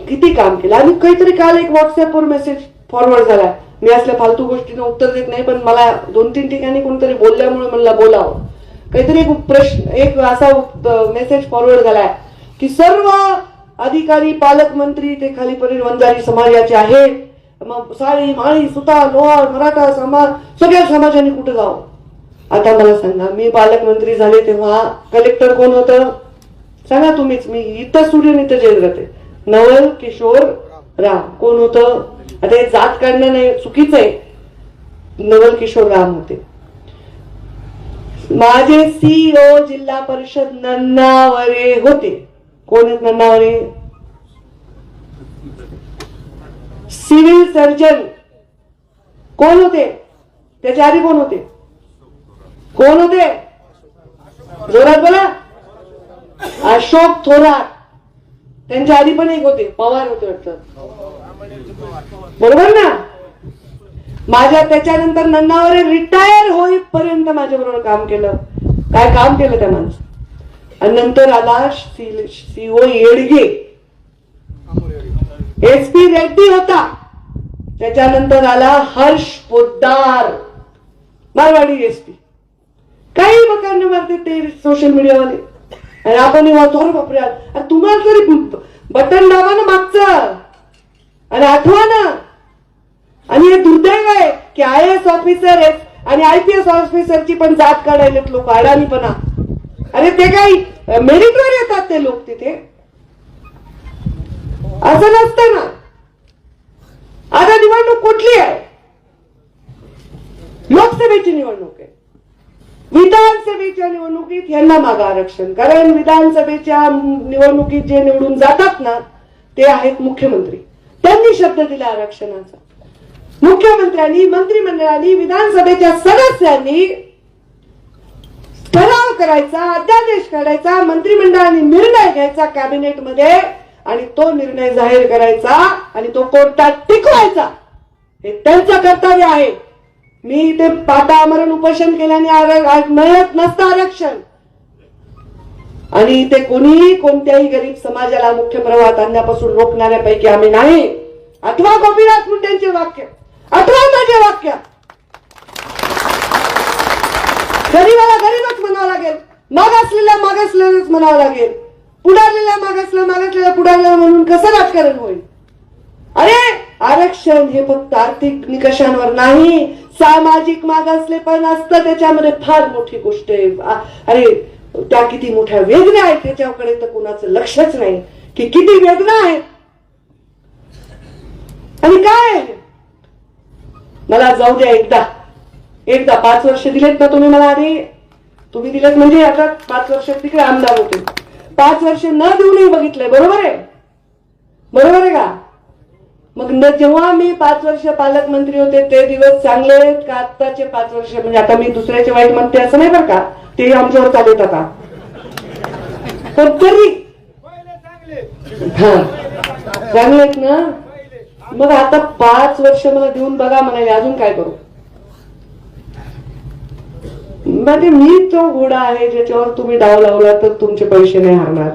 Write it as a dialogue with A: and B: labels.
A: किती काम केलं. आणि काहीतरी काल एक व्हॉट्सअपवर मेसेज फॉरवर्ड झाला. मी असल्या फालतू गोष्टींना उत्तर देत नाही, पण मला 2-3 ठिकाणी कोणतरी बोलल्यामुळे मला बोलावं. काहीतरी एक प्रश्न, एक असा मेसेज फॉरवर्ड झालाय की सर्व अधिकारी, पालकमंत्री ते खालीपर्यंत वंजारी समाजाचे आहेत. मग साळी, माळी, सुतार, लोहार, मराठा समाज, सगळ्या समाजाने कुठे जावं. आता मला सांगा, मी पालकमंत्री झाले तेव्हा कलेक्टर कोण होतं सांगा तुम्हीच. मी इथं स्टुडिओ इथं जेल राहते. नवल किशोर राम कोण होतं. आता हे जात काढणं नाही, चुकीचं आहे. नवल किशोर राम होते. माझे सीईओ जिल्हा परिषद नन्नावरे होते. कोण आहेत नन्नावरे. सिव्हिल सर्जन कोण होते. त्याच्या आधी कोण होते. कोण होते जोरात बोला. अशोक थोरात. त्यांच्या आधी पण एक होते, पवार होते वाटतं, बरोबर ना. माझ्या त्याच्यानंतर नन्नावरे रिटायर होईपर्यंत माझ्या बरोबर काम केलं. काय काम केलं त्या माणसं. आणि नंतर आला सीओ येडगे, एसपी रेड्डी होता. त्याच्यानंतर आला हर्ष पोद्दार, मारवाडी एसपी. काही बकांना मारते ते सोशल मीडियावाले. आणि आपण वाचतो बापरे, तुम्हाला तरी बटन दाबा ना मागचं आणि आठवा ना. आणि हे दुर्दैव आहे की IAS ऑफिसर आणि IPS ऑफिसरची पण जात काढायलेत लोक. अडाणीपणा. अरे ते काही मेरिटवर येतात ते लोक तिथे, असं नसतं ना. आता निवडणूक कुठली आहे. लोकसभेची निवडणूक आहे. विधानसभेच्या निवडणुकीत यांना मागं आरक्षण. कारण विधानसभेच्या निवडणुकीत जे निवडून जातात ना ते आहेत मुख्यमंत्री. त्यांनी शब्द दिला आरक्षणाचा. मुख्यमंत्र्यांनी, मंत्रिमंडळाने, विधानसभेच्या सदस्यांनी ठराव करायचा, अध्यादेश काढायचा, मंत्रिमंडळाने निर्णय घ्यायचा कॅबिनेटमध्ये आणि तो निर्णय जाहीर करायचा आणि तो कोर्टात टिकवायचा. हे त्यांचं कर्तव्य आहे. मी इथे पाटा आमरण उपोषण केल्याने मिळत नसतं आरक्षण. आणि इथे कोणीही कोणत्याही गरीब समाजाला मुख्य प्रवाहात आणण्यापासून रोखणाऱ्यापैकी आम्ही नाही. अथवा गोपीनाथ मुंडेंचे वाक्य, अथवा माझे वाक्य. गरीबाला गरीबच म्हणावं लागेल, मागासलेलाच म्हणावं लागेल, मागासलेला पुढारलेला म्हणून कसं राजकारण होईल. अरे आरक्षण हे फक्त आर्थिक निकषांवर नाही, सामाजिक मागासले पण असतं. त्याच्यामध्ये फार मोठी गोष्ट आहे. अरे त्या किती मोठ्या वेदना आहेत त्याच्याकडे तर कुणाचं लक्षच नाही की किती वेदना आहेत. आणि काय मला जाऊ द्या. एकदा 5 वर्ष दिलेत ना तुम्ही मला. आधी तुम्ही दिलेत म्हणजे आता 5 वर्ष तिकडे आमदार होते. 5 वर्ष न देऊनही बघितलंय. बरोबर आहे का. मग जेव्हा मी 5 वर्ष पालकमंत्री होते ते दिवस चांगले आहेत का आत्ताचे 5 वर्ष. म्हणजे आता मी दुसऱ्याचे वाईट म्हणते असं नाही बरं का. ते आमच्यावर चालत आता. पण तरी चांगलेत ना. मग आता 5 वर्ष मला देऊन बघा म्हणाले, अजून काय करू. म्हणजे मी तो घोडा आहे ज्याच्यावर तुम्ही डाव लावला तर तुमचे पैसे नाही हरणार.